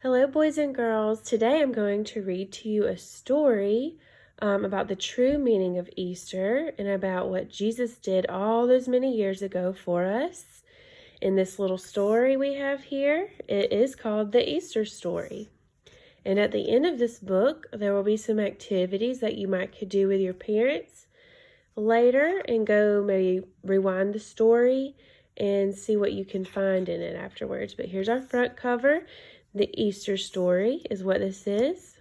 Hello, boys and girls. Today I'm going to read to you a story about the true meaning of Easter and about what Jesus did all those many years ago for us. In this little story we have here, it is called the Easter story. And at the end of this book, there will be some activities that you could do with your parents later and go maybe rewind the story and see what you can find in it afterwards. But here's our front cover. The Easter story is what this is.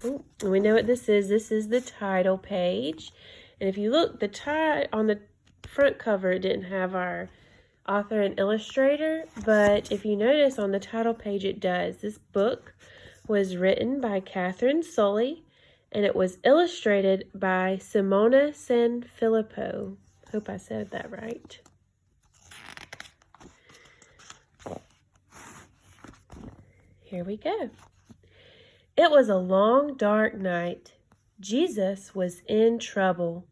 And we know what this is. This is the title page. And if you look, on the front cover, it didn't have our author and illustrator, but if you notice on the title page, it does. This book was written by Catherine Sully, and it was illustrated by Simona Sanfilippo. Hope I said that right. Here we go. It was a long, dark night. Jesus was in trouble.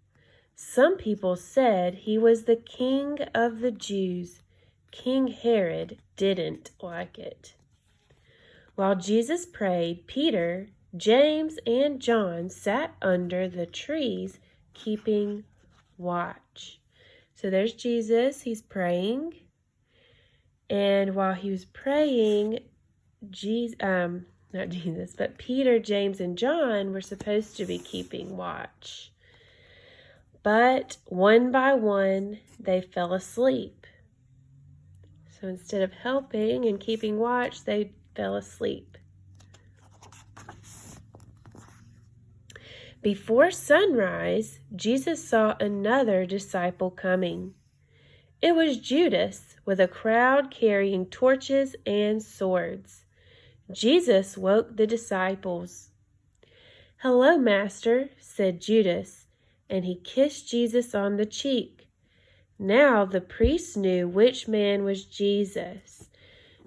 Some people said he was the king of the Jews. King Herod didn't like it. While Jesus prayed, Peter, James, and John sat under the trees keeping watch. So there's Jesus. He's praying. And while he was praying, but Peter, James, and John were supposed to be keeping watch. But one by one, they fell asleep. So instead of helping and keeping watch, they fell asleep. Before sunrise, Jesus saw another disciple coming. It was Judas, with a crowd carrying torches and swords. Jesus woke the disciples. "Hello, Master," said Judas, and he kissed Jesus on the cheek. Now the priests knew which man was Jesus.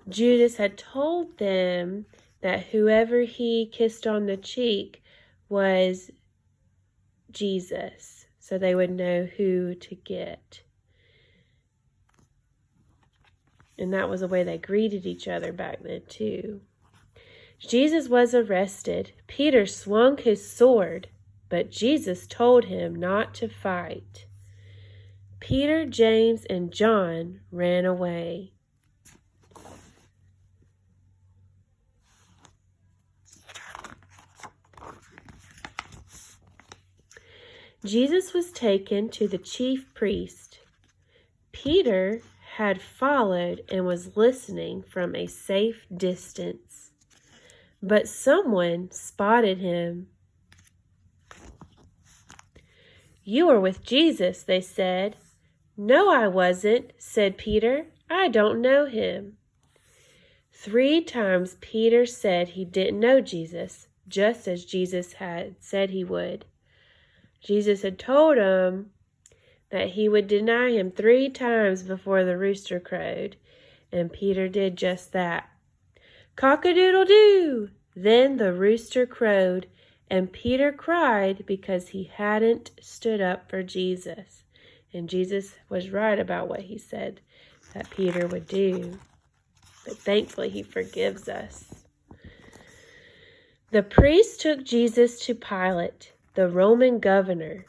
Judas had told them that whoever he kissed on the cheek was Jesus, so they would know who to get. And that was the way they greeted each other back then too. Jesus was arrested. Peter swung his sword, but Jesus told him not to fight. Peter, James, and John ran away. Jesus was taken to the chief priest. Peter had followed and was listening from a safe distance. But someone spotted him. "You were with Jesus," they said. "No, I wasn't," said Peter. "I don't know him." 3 times Peter said he didn't know Jesus, just as Jesus had said he would. Jesus had told him that he would deny him 3 times before the rooster crowed, and Peter did just that. Cock-a-doodle-doo! Then the rooster crowed, and Peter cried because he hadn't stood up for Jesus. And Jesus was right about what he said that Peter would do. But thankfully, he forgives us. The priest took Jesus to Pilate, the Roman governor.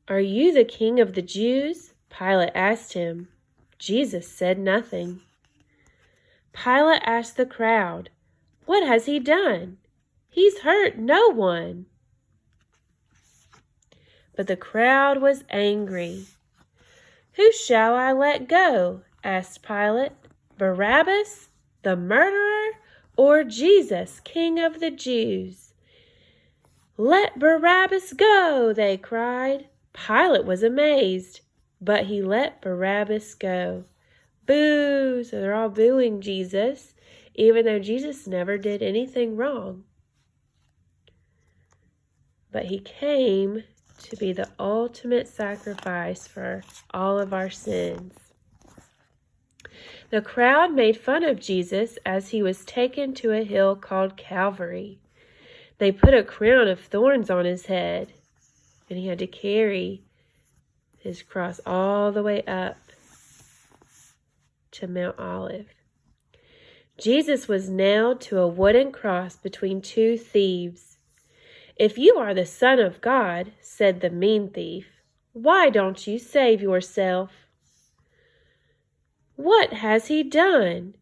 "Are you the king of the Jews?" Pilate asked him. Jesus said nothing. Pilate asked the crowd, "What has he done? He's hurt no one." But the crowd was angry. "Who shall I let go?" asked Pilate. "Barabbas, the murderer, or Jesus, King of the Jews?" "Let Barabbas go," they cried. Pilate was amazed, but he let Barabbas go. Boo! So they're all booing Jesus, even though Jesus never did anything wrong. But he came to be the ultimate sacrifice for all of our sins. The crowd made fun of Jesus as he was taken to a hill called Calvary. They put a crown of thorns on his head, and he had to carry his cross all the way up to Mount Olive. Jesus was nailed to a wooden cross between two thieves. "If you are the Son of God," said the mean thief, "why don't you save yourself?" "What has he done?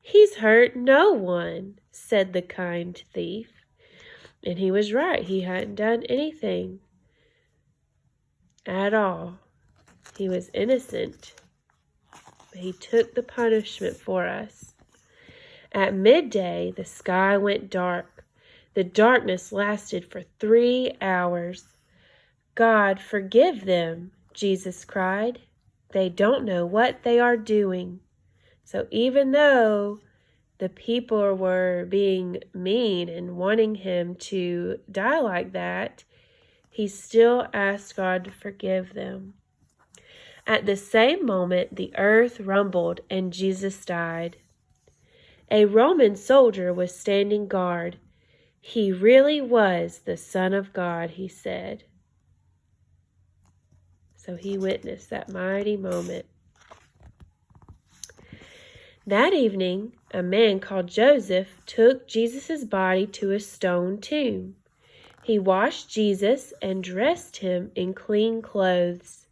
He's hurt no one," said the kind thief. And he was right. He hadn't done anything at all. He was innocent. But he took the punishment for us. At midday, the sky went dark. The darkness lasted for 3 hours. "God, forgive them," Jesus cried. "They don't know what they are doing." So even though the people were being mean and wanting him to die like that, he still asked God to forgive them. At the same moment, the earth rumbled and Jesus died. A Roman soldier was standing guard. "He really was the Son of God," he said. So he witnessed that mighty moment. That evening, a man called Joseph took Jesus' body to a stone tomb. He washed Jesus and dressed him in clean clothes.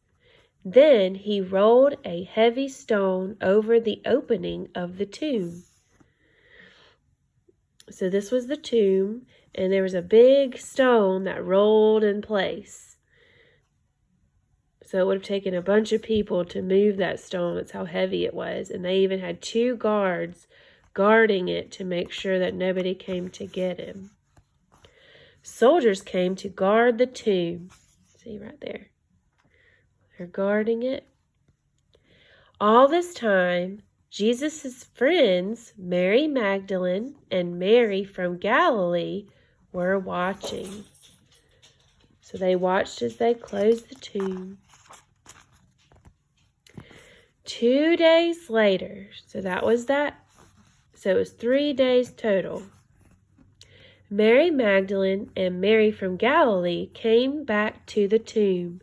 Then he rolled a heavy stone over the opening of the tomb. So this was the tomb, and there was a big stone that rolled in place. So it would have taken a bunch of people to move that stone. That's how heavy it was. And they even had 2 guards guarding it to make sure that nobody came to get him. Soldiers came to guard the tomb. See right there. They're guarding it. All this time, Jesus' friends, Mary Magdalene and Mary from Galilee, were watching. So they watched as they closed the tomb. 2 days later, so it was 3 days total. Mary Magdalene and Mary from Galilee came back to the tomb.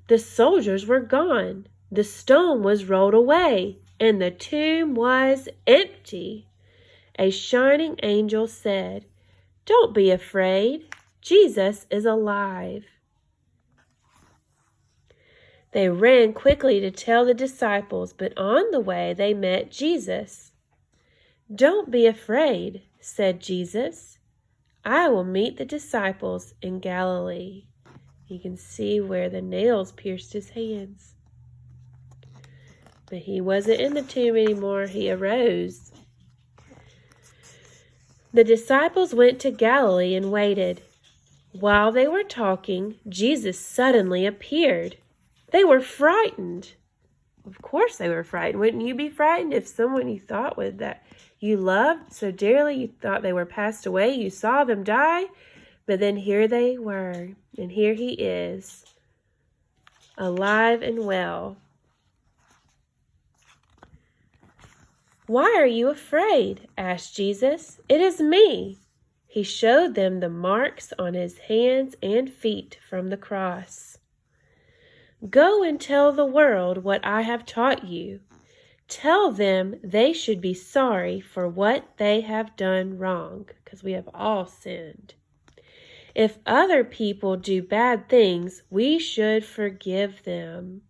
The soldiers were gone. The stone was rolled away, and the tomb was empty. A shining angel said, "Don't be afraid. Jesus is alive." They ran quickly to tell the disciples, but on the way they met Jesus. "Don't be afraid," said Jesus. "I will meet the disciples in Galilee." You can see where the nails pierced his hands. But he wasn't in the tomb anymore. He arose. The disciples went to Galilee and waited. While they were talking, Jesus suddenly appeared. They were frightened. Of course they were frightened. Wouldn't you be frightened if someone you thought that you loved so dearly, you thought they were passed away, you saw them die, but then here they were, and here he is, alive and well. "Why are you afraid?" asked Jesus. "It is me." He showed them the marks on his hands and feet from the cross. "Go and tell the world what I have taught you. Tell them they should be sorry for what they have done wrong," because we have all sinned. "If other people do bad things, we should forgive them."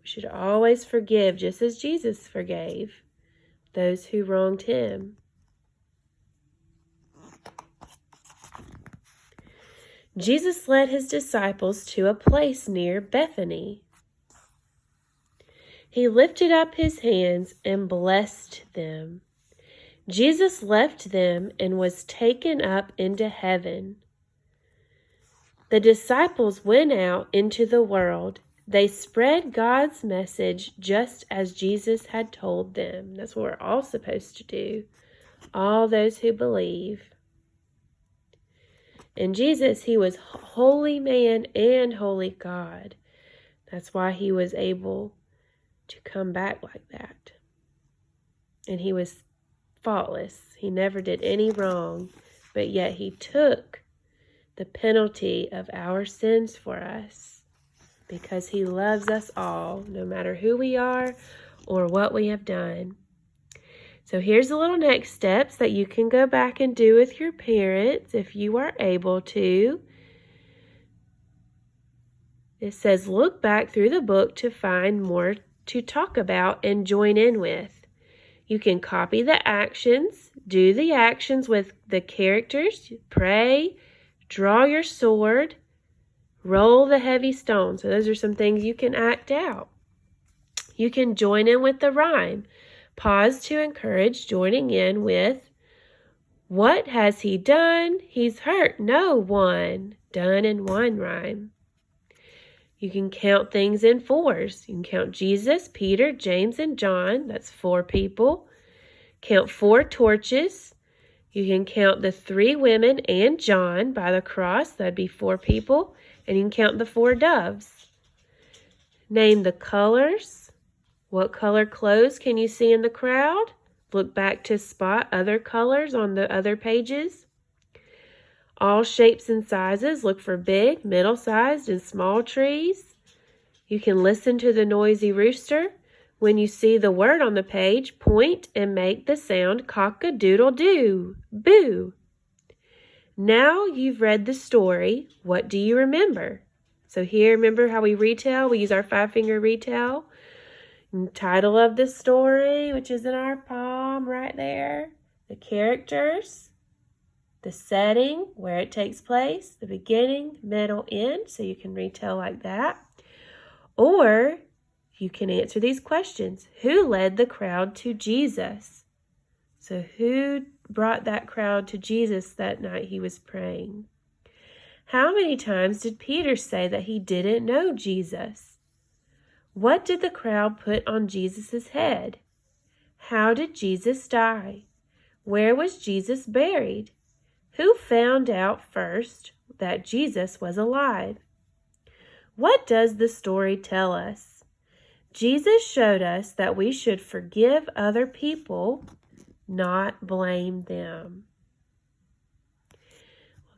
We should always forgive, just as Jesus forgave those who wronged him. Jesus led his disciples to a place near Bethany. He lifted up his hands and blessed them. Jesus left them and was taken up into heaven. The disciples went out into the world. They spread God's message just as Jesus had told them. That's what we're all supposed to do, all those who believe. And Jesus, he was holy man and holy God. That's why he was able to come back like that. And he was faultless. He never did any wrong, but yet he took the penalty of our sins for us. because he loves us all, no matter who we are or what we have done. So here's the little next steps that you can go back and do with your parents if you are able to. It says, look back through the book to find more to talk about and join in with. You can copy the actions, do the actions with the characters, pray, draw your sword, roll the heavy stone. So those are some things you can act out. You can join in with the rhyme. Pause to encourage joining in with, what has he done? He's hurt no one. Done in one rhyme. You can count things in fours. You can count Jesus, Peter, James, and John. That's 4 people. Count 4 torches. You can count the 3 women and John by the cross. That'd be 4 people. And you can count the 4 doves. Name the colors. What color clothes can you see in the crowd? Look back to spot other colors on the other pages. All shapes and sizes. Look for big, middle-sized, and small trees. You can listen to the noisy rooster. When you see the word on the page, point and make the sound cock-a-doodle-doo. Boo! Now you've read the story, what do you remember? So here, remember how we retell? We use our 5-finger retell. And title of the story, which is in our palm right there. The characters. The setting, where it takes place, the beginning, middle, end, so you can retell like that. Or you can answer these questions. Who led the crowd to Jesus? So who brought that crowd to Jesus that night he was praying? How many times did Peter say that he didn't know Jesus? What did the crowd put on Jesus' head? How did Jesus die? Where was Jesus buried? Who found out first that Jesus was alive? What does the story tell us? Jesus showed us that we should forgive other people, not blame them.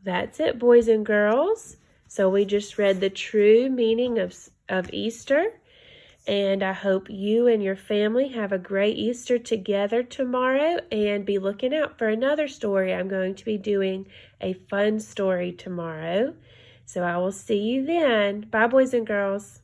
That's it, boys and girls. So we just read the true meaning of Easter. And I hope you and your family have a great Easter together tomorrow, and be looking out for another story. I'm going to be doing a fun story tomorrow. So I will see you then. Bye, boys and girls.